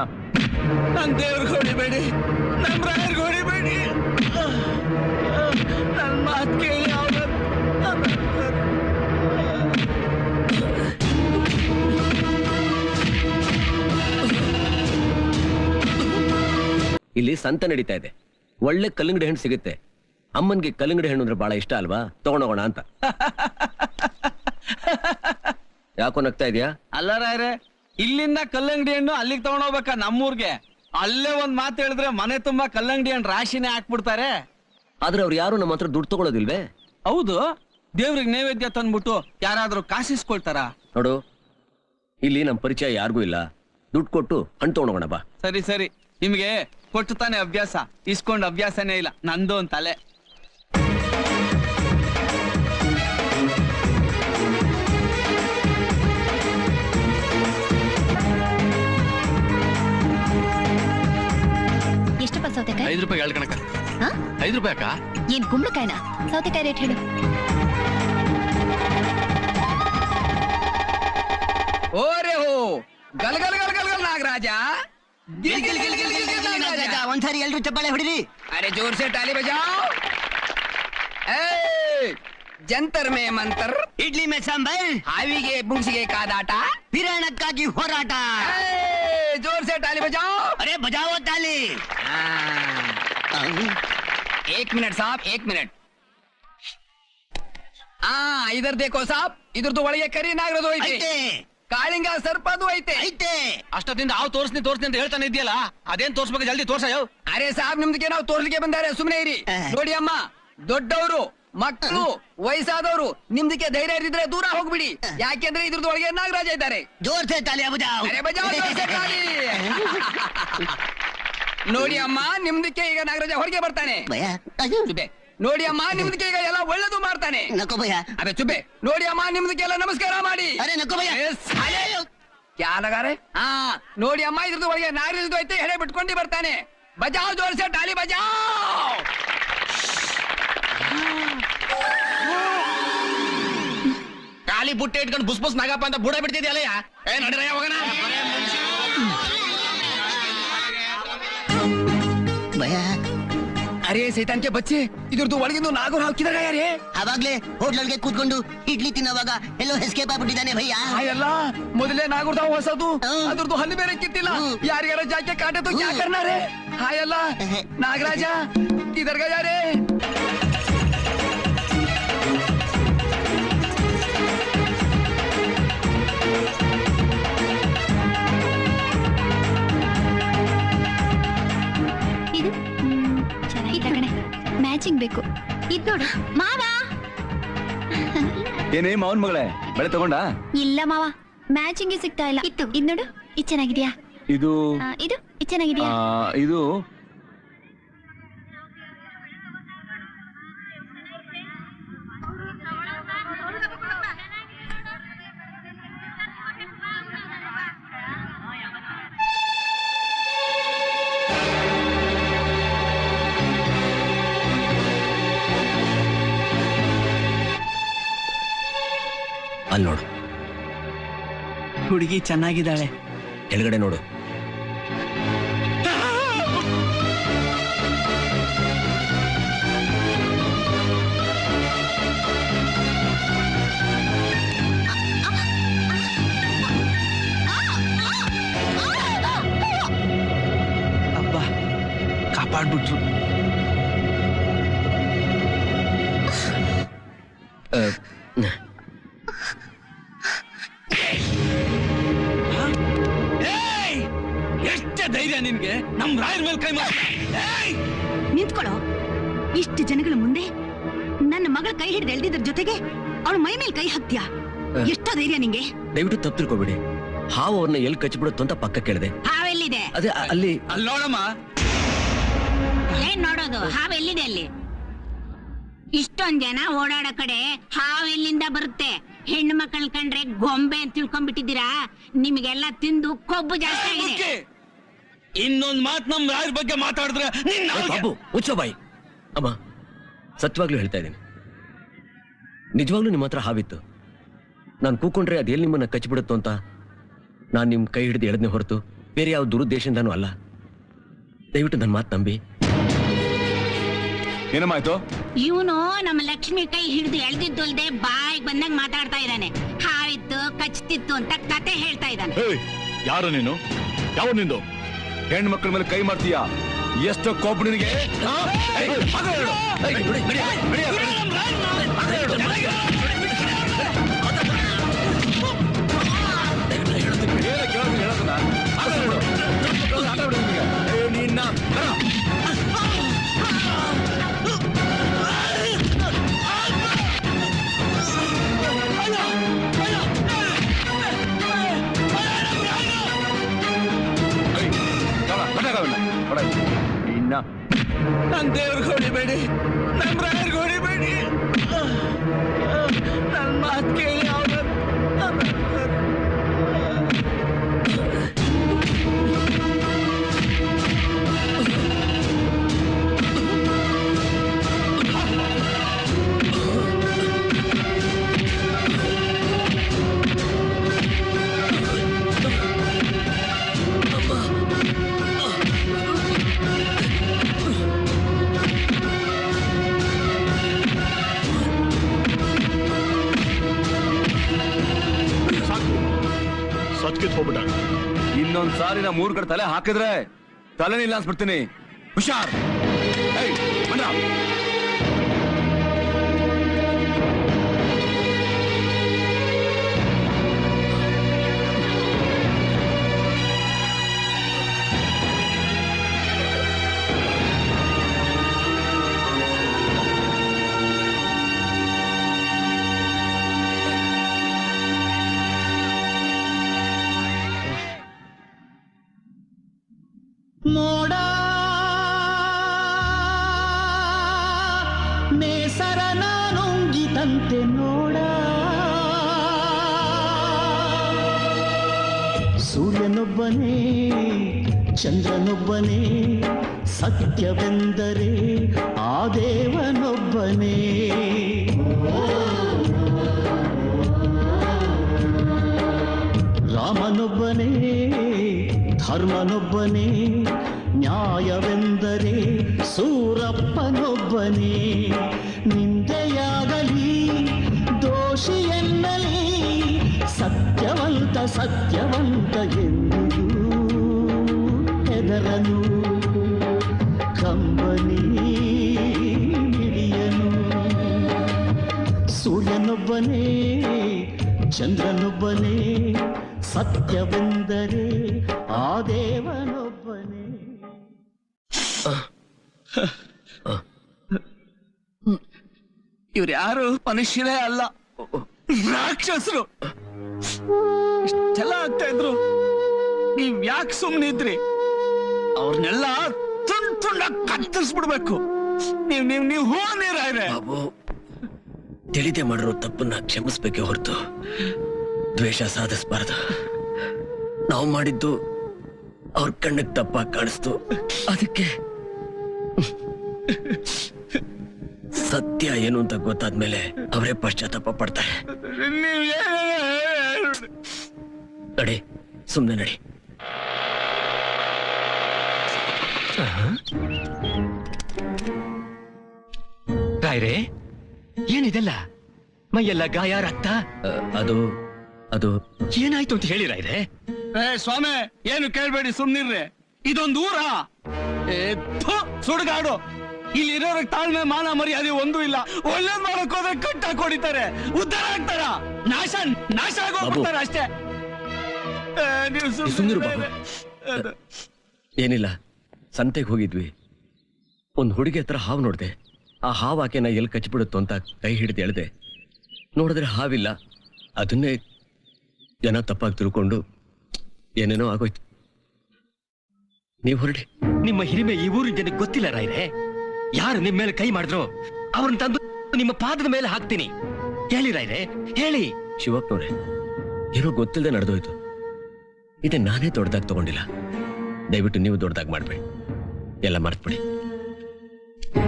ಹೊಡಿತೀನಾ? ನನ್ ದೇವ್ರಿಗೆ ಹೊಡಿಬೇಡಿ, ನಮ್ ರಾಯರ್ಗೆ ಹೊಡಿಬೇಡಿ. ನನ್ ಮಾತು ಕೇಳಿ ಇಲ್ಲಿ ಸಂತ ನಡೀತಾ ಇದೆ, ಒಳ್ಳೆ ಕಲ್ಲಂಗಡಿ ಹಣ್ಣು ಸಿಗುತ್ತೆ. ಅಮ್ಮನ್ಗೆ ಕಲ್ಲಂಗಡಿ ಹಣ್ಣು ಅಂದ್ರೆ ಬಹಳ ಇಷ್ಟ ಅಲ್ವಾ, ತಗೊಂಡೋಗೋಣ ಅಂತ. ಯಾಕೋ ನಗ್ತಾ ಇದೆಯಾ? ಅಲ್ಲ ರಾಯರೇ, ಇಲ್ಲಿಂದ ಕಲ್ಲಂಗಡಿ ಹಣ್ಣು ಅಲ್ಲಿಗೆ ತಗೊಂಡೋಗ್ಬೇಕಾ ನಮ್ಮೂರ್ಗೆ? ಅಲ್ಲೇ ಒಂದ್ ಮಾತು ಹೇಳಿದ್ರೆ ಮನೆ ತುಂಬಾ ಕಲ್ಲಂಗಡಿ ಹಣ್ಣು ರಾಶಿನೇ ಹಾಕ್ಬಿಡ್ತಾರೆ. ಆದ್ರೆ ಅವ್ರು ಯಾರು ನಮ್ಮ ಹತ್ರ ದುಡ್ಡು ತಗೊಳ್ಳೋದಿಲ್ವೇ? ಹೌದು, ದೇವ್ರಿಗೆ ನೈವೇದ್ಯ ತಂದ್ಬಿಟ್ಟು ಯಾರಾದ್ರೂ ಕಾಸಿಸ್ಕೊಳ್ತಾರ? ನೋಡು, ಇಲ್ಲಿ ನಮ್ ಪರಿಚಯ ಯಾರಿಗೂ ಇಲ್ಲ, ದುಡ್ಡು ಕೊಟ್ಟು ಹಣ್ಣು ತಗೊಂಡೋಗೋಣ ಬಾ. ಸರಿ ಸರಿ, ನಿಮ್ಗೆ ಕೊಟ್ಟು ತಾನೆ ಅಭ್ಯಾಸ, ಇಸ್ಕೊಂಡ್ ಅಭ್ಯಾಸನೇ ಇಲ್ಲ. ನಂದು ಒಂದ್ ತಲೆ. ಎಷ್ಟಪ್ಪ ಸೌತೆಕಾಯಿ? 5 ರೂಪಾಯಿ ಹೇಳ ಕಣಕ. 5 ರೂಪಾಯಿ ಅಕ್ಕ? ಏನ್ ಕುಂಬಳಕಾಯಿನ? ಸೌತೆಕಾಯಿ ರೇಟ್ ಹೇಳು. ಓರೆ ಹೋ, ಗಲ್ ಗಲ್ ಗಲ್ ಗಲ್ ಗಲ್ ನಾಗರಾಜ, ಗಿಲ್ ಗಿಲ್ ಗಿಲ್ ಗಿಲ್ ಗಿಲ್ ಗಿಲ್ ನಾಗರಾಜ. ಒಂದ್ಸಾರಿ ಎಲ್ರು ಚಪ್ಪಾಳೆ ಹೊಡಿರಿ. अरे जोर से ताली बजाओ. जंतर में मंतर, ಇಡ್ಲಿ ಮೇ ಸಾಂಬಾರ್, हाविगे बुंसिगे कादाಟ, ಪಿರಾಣಕ್ಕಾಗಿ ಹೋರಾಟ. जोर से ताली बजाओ. ಅರೆ ಬಜಾವೋ ತಾಲಿ. एक मिनट साहब, 1 मिनट. इधर देखो साहब, इधर तो ಒಳಗೆ ಕರಿ ನಾಗರದು ಐತೆ, ಕಾಳಿಂಗ ಸರ್ಪದು ಐತೆ. ಅಷ್ಟೊತ್ತಿಂದ ಹಾವು ತೋರ್ಸ್ನಿ ಅಂತ ಹೇಳ್ತಾನೆ ಇದೆಯಲ್ಲ, ಅದೇನ್ ತೋರ್ಸ್ಬೇಕು, ಜಲ್ದಿ ತೋರ್ಸ. ಅರೆ ಸಾಹಬ್, ನಿಮ್ದಕ್ಕೆ ನಾವು ತೋರ್ಲಿಕ್ಕೆ ಬಂದಾರೆ, ಸುಮ್ಮನೆ ಇರಿ. ನೋಡಿ ಅಮ್ಮ, ದೊಡ್ಡವರು, ಮಕ್ಕಳು, ವಯಸ್ಸಾದವರು ನಿಮ್ದಕ್ಕೆ ಧೈರ್ಯ ಇರಿದ್ರೆ ದೂರ ಹೋಗ್ಬಿಡಿ, ಯಾಕೆಂದ್ರೆ ಇದ್ರದ್ದು ಒಳಗೆ ನಾಗರಾಜ ಇದ್ದಾರೆ. ಜೋರ್ ಸೆ ತಾಲಿ ಬಜಾವ್. ಅರೆ ಬಜಾವ್, ಜೋರ್ ಸೆ ತಾಲಿ. ನೋಡಿ ಅಮ್ಮ, ನಿಮ್ದಕ್ಕೆ ಈಗ ನಾಗರಾಜ ಹೊರಗೆ ಬರ್ತಾನೆ. ಚುಬೆ. ನೋಡಿ ಅಮ್ಮ, ನಿಮ್ದಕ್ಕೆ ಈಗ ಎಲ್ಲ ಒಳ್ಳೇದು ಮಾಡ್ತಾನೆ. ನಕೋ ಭಯ. ಅರೆ ಚುಬೆ. ನೋಡಿ ಅಮ್ಮ, ನಿಮ್ದಕ್ಕೆ ಎಲ್ಲ ನಮಸ್ಕಾರ ಮಾಡಿ. ಅರೆ ನಕೋ ಭಯ. ಕ್ಯಾ ಲಗಾರೆ? ನೋಡಿ ಅಮ್ಮ, ಇದ್ರದ್ದು ಒಳಗೆ ನಾಗರಾಜದ್ದು ಐತೆ, ಹೆಡೆ ಬಿಟ್ಕೊಂಡು ಬರ್ತಾನೆ. ಬಜಾವ್, ಜೋರ್ ಸೆ ತಾಲಿ ಬಜಾವ್. ಖಾಲಿ ಬುಟ್ಟೆ ಇಟ್ಕೊಂಡು ಬುಸ್ ಬುಸ್ ನಾಗಪ್ಪ ಅಂತ ಬುಡ ಬಿಡ್ತಿದ್ಯಲ್ಲ. ನಡೀರ ಹೋಗೋಣ. ಭಯ. ಅರೆ ಸೈತಾನ್ ಕೆ ಬಚ್ಚೆ, ಇದ್ರದ್ದು ಒಳಗಿಂದು ನಾಗರು ಹಾಕಿದಾಗ ಯಾರೇ? ಅವಾಗ್ಲೇ ಹೋಟ್ಲೊಳಗೆ ಕೂತ್ಕೊಂಡು ಇಡ್ಲಿ ತಿನ್ನೋವಾಗ ಎಲ್ಲೋ ಎಸ್ಕೇಪ್ ಆಗ್ಬಿಟ್ಟಿದ್ದಾನೆ ಭಯ್ಯ. ಎಲ್ಲ ಮೊದಲೇ ನಾಗರದ ಹೊಸದು, ಅದ್ರದ್ದು ಹಲ್ಲು ಬೇರೆ ಕಿತ್ತಿಲ್ಲ. ಯಾರಿಗಾರ ಜಾಕೆ ಕಾಟೆ ತೋ ಕ್ಯಾ ಕರ್ನಾ ರೇ? ಹಾಯಲ್ಲ ನಾಗರಾಜ, ಇದರ್ಗ ಯಾರೇ? ಇದು ಚೆನ್ನಾಗಿದೆ ಕಣೆ, ಮ್ಯಾಚಿಂಗ್ ಬೇಕು. ಇದ್ ನೋಡು ಮಾವ. ಏನೇ ಮಾವನ್ ಮಗಳೇ, ಬೆಳೆ ತಗೊಂಡ? ಇಲ್ಲ ಮಾವ, ಮ್ಯಾಚಿಂಗ್ ಸಿಗ್ತಾ ಇಲ್ಲ. ಇತ್ತು ಇದ್ ನೋಡು, ಇದು ಚೆನ್ನಾಗಿದ್ಯಾ? ಇದು ಇದು ಚೆನ್ನಾಗಿದ್ಯಾ? ಇದು ಅಲ್ಲಿ ನೋಡು, ಹುಡುಗಿ ಚೆನ್ನಾಗಿದ್ದಾಳೆ. ಕೆಳಗಡೆ ನೋಡು. ಅಬ್ಬ, ಕಾಪಾಡ್ಬಿಟ್ರು. ಎಷ್ಟೇ ಧೈರ್ಯ ನಿನ್ಗೆ ನಮ್ ರಾಯರ್ ಮೇಲೆ ಕೈ ಮಾಡಿ? ನಿಂತ್ಕೊಳ್ಳೋ. ಇಷ್ಟು ಜನಗಳ ಮುಂದೆ ನನ್ನ ಮಗಳ ಕೈ ಹಿಡಿದು ಎಳ್ದಿದ್ರ ಜೊತೆಗೆ ಅವಳ ಮೈ ಮೇಲೆ ಕೈ ಹಾಕ್ತೀಯಾ? ಎಷ್ಟೋ ಧೈರ್ಯ ನಿಂಗೆ? ದಯವಿಟ್ಟು ತಪ್ಪು ತಿಳ್ಕೊಬೇಡಿ. ಹಾವು ಅವ್ರನ್ನ ಎಲ್ಲಿ ಕಚ್ಚಿಬಿಡುತ್ತೋ ಅಂತ ಪಕ್ಕ ಕೇಳಿದೆ. ಹಾವೆಲ್ಲಿದೆ? ಅದೇ ಅಲ್ಲಿ ನೋಡಮ್ಮ. ಏನ್ ನೋಡೋದು? ಹಾವೆಲ್ಲಿದೆ ಅಲ್ಲಿ? ಇಷ್ಟೊಂದ್ ಜನ ಓಡಾಡೋ ಕಡೆ ಹಾವೆಲ್ಲಿಂದ ಬರುತ್ತೆ? ಹೆಣ್ಣು ಮಕ್ಕಳ ಕಂಡ್ರೆ ಗೊಂಬೆ ಅಂತ ತಿಳ್ಕೊಂಡ್ಬಿಟ್ಟಿದ್ದೀರಾ? ನಿಮ್ಗೆಲ್ಲ ತಿಂದು ಕೊಬ್ಬು ಜಾಸ್ತಿ ಆಗಿದೆ. ಇನ್ನೊಂದ್ ಮಾತ್ ನಮ್ ರಾಯರ್ ಬಗ್ಗೆ ಮಾತಾಡಿದ್ರೆ ಬಾಬು ಮುಚ್ಚೋ ಬಾಯಿ. ಅಮ್ಮ, ಸತ್ಯವಾಗ್ಲೂ ಹೇಳ್ತಾ ಇದ್ದೀನಿ, ನಿಜವಾಗ್ಲೂ ನಿಮ್ಮ ಹತ್ರ ಹಾವಿತ್ತು. ನಾನು ಕೂಕೊಂಡ್ರೆ ಅದೇಲ್ಲಿ ನಿಮ್ಮನ್ನ ಕಚ್ಚಿಬಿಡುತ್ತೋ ಅಂತ ನಾನು ನಿಮ್ ಕೈ ಹಿಡಿದು ಎಳೆದ್ನೆ ಹೊರತು ಬೇರೆ ಯಾವ ದುರುದ್ದೇಶದಿಂದನೂ ಅಲ್ಲ. ದಯವಿಟ್ಟು ನನ್ನ ಮಾತು ನಂಬಿ. ಏನಮ್ಮಾಯ್ತು? ಇವನು ನಮ್ಮ ಲಕ್ಷ್ಮಿ ಕೈ ಹಿಡಿದು ಎಳ್ದಿದ್ದಲ್ದೆ ಬಾಯಿಗೆ ಬಂದಂಗ್ ಮಾತಾಡ್ತಾ ಇದ್ದಾನೆ. ಹಾವಿತ್ತು ಕಚ್ತಿತ್ತು ಅಂತ ಕತೆ ಹೇಳ್ತಾ ಇದ್ದಾನೆ. ಯಾರು ನೀನು? ಯಾವ ನಿಂದು? ಹೆಣ್ಣು ಮಕ್ಕಳ ಮೇಲೆ ಕೈ ಮಾಡ್ತೀಯಾ? ಎಷ್ಟು ಕೋಪ ನಿನಗೆ? ನನ್ ದೇವ್ರಿಗೆ ಹೊಡಿಬೇಡಿ, ನಮ್ ರಾಯರ್ಗೆ ಹೊಡಿಬೇಡಿ. ನನ್ ಮಾತು ಕೇಳಿ ಅವ್ರ ಸತ್ಕಿತ್ ಹೋಗ್ಬಿಟ್ಟ. ಇನ್ನೊಂದ್ ಸಾರಿ ನಾ 3 ಕಡೆ ತಲೆ ಹಾಕಿದ್ರೆ ತಲೆನಿಲ್ಲ ಅನ್ಸ್ಬಿಡ್ತೀನಿ. ಹುಷಾರ್. ಏಯ್, ಬನ್ರ. ಮೋಡ ನೇಸರ ನಾನುಂಗಿದಂತೆ ನೋಡ, ಸೂರ್ಯನೊಬ್ಬನೇ ಚಂದ್ರನೊಬ್ಬನೇ, ಸತ್ಯವೆಂದರೆ ಆ ದೇವನೊಬ್ಬನೇ. ರಾಮನೊಬ್ಬನೇ ಧರ್ಮನೊಬ್ಬನೇ, ನ್ಯಾಯವೆಂದರೆ ಸೂರಪ್ಪನೊಬ್ಬನೇ. ನಿಂದೆಯಾಗಲಿ ದೋಷಿ ಎನ್ನಲಿ, ಸತ್ಯವಂತ ಸತ್ಯವಂತ ಎಂದಿಗೂ ಹೆದರನು, ಕಂಬನಿ ಹಿಡಿಯನು. ಸೂರ್ಯನೊಬ್ಬನೇ ಚಂದ್ರನೊಬ್ಬನೇ, ಸತ್ಯವೆಂದರೆ ಆ ದೇವನೊಬ್ಬನೇ. ಇವ್ರು ಯಾರು ಮನುಷ್ಯರೇ ಅಲ್ಲ, ರಾಕ್ಷಸರು. ಇಷ್ಟೆಲ್ಲ ಆಗ್ತಾ ಇದ್ರು, ನೀವ್ ಯಾಕೆ ಸುಮ್ನಿದ್ರಿ? ಅವ್ರನ್ನೆಲ್ಲ ತುಂಡ್ ತುಂಡ ಕತ್ತರಿಸ್ಬಿಡ್ಬೇಕು. ನೀವು ಹೂ ನೀರಾಯ್ರೆ. ಬಾಬು, ತಿಳಿದೇ ಮಾಡಿರೋ ತಪ್ಪನ್ನ ಕ್ಷಮಿಸ್ಬೇಕೆ ಹೊರತು ದ್ವೇಷ ಸಾಧಿಸಬಾರದು. ನಾವು ಮಾಡಿದ್ದು ಅವ್ರ ಕಣ್ಣಿಗೆ ತಪ್ಪಾಗಿ ಕಾಣಿಸ್ತು, ಅದಕ್ಕೆ ಸತ್ಯ ಏನು ಅಂತ ಗೊತ್ತಾದ್ಮೇಲೆ ಅವರೇ ಪಶ್ಚಾತ್ತಾಪ ಪಡ್ತಾರೆ. ನಡಿ, ಸುಮ್ನೆ ನಡಿ. ರಾಯ್ರೆ, ಏನಿದೆಲ್ಲ? ಮೈಯೆಲ್ಲ ಗಾಯ, ರಕ್ತ? ಅದು ಅದು ಏನಾಯ್ತು ಅಂತ ಹೇಳಿ ರಾಯ್ರೆ. ಸ್ವಾಮಿ, ಏನು ಕೇಳ್ಬೇಡಿ, ಸುಮ್ನಿರ್ರೆ. ಇದೊಂದು ಊರ ಸುಡುಗಾಡು. ಇಲ್ಲಿ ಇರೋರಿಗೆ ತಾಳ್ಮೆ ಮಾನ ಮರ್ಯಾದೆ ಒಂದೂ ಇಲ್ಲ. ಒಳ್ಳೇದ್ ಮಾಡಕ್ ಹೋದ್ರೆ ಕಟ್ಟಾಕ್ ಹೊಡಿತಾರೆ, ಉದ್ಧಾರ ಆಗ್ತಾರ, ನಾಶ ಆಗೋಗ್ತಾರೆ ಅಷ್ಟೇ. ನೀವು ಸುಮ್ನಿರು ಬಾಬು. ಏನಿಲ್ಲ, ಸಂತೆಗೆ ಹೋಗಿದ್ವಿ. ಒಂದ್ ಹುಡುಗಿ ಹತ್ರ ಹಾವು ನೋಡ್ದೆ. ಆ ಹಾವು ಆಕೆನ ಎಲ್ಲಿ ಕಚ್ಚಿಬಿಡುತ್ತೋ ಅಂತ ಕೈ ಹಿಡಿದು ಎಳ್ದೆ. ನೋಡಿದ್ರೆ ಹಾವಿಲ್ಲ. ಅದನ್ನೇ ಜನ ತಪ್ಪಾಗಿ ತಿಳ್ಕೊಂಡು ಏನೇನೋ ಆಗೋಯ್ತು. ನೀವು ಹೊರಡಿ. ನಿಮ್ಮ ಹಿರಿಮೆ ಈ ಊರಿನ ಜನಕ್ಕೆ ಗೊತ್ತಿಲ್ಲ ರಾಯ್ರೆ. ಯಾರು ನಿಮ್ಮ ಮೇಲೆ ಕೈ ಮಾಡಿದ್ರು ಅವ್ರನ್ನ ತಂದು ನಿಮ್ಮ ಪಾದದ ಮೇಲೆ ಹಾಕ್ತೀನಿ. ಹೇಳಿ ರಾಯ್ರೆ, ಹೇಳಿ. ಶಿವಪ್ಪನವ್ರೆ, ಏನೋ ಗೊತ್ತಿಲ್ಲದೆ ನಡೆದೋಯ್ತು. ಇದನ್ನ ನಾನೇ ದೊಡ್ಡದಾಗಿ ತಗೊಂಡಿಲ್ಲ. ದಯವಿಟ್ಟು ನೀವು ದೊಡ್ಡದಾಗಿ ಮಾಡ್ಬೇಡಿ, ಎಲ್ಲ ಮರ್ತ್ಬಿಡಿ.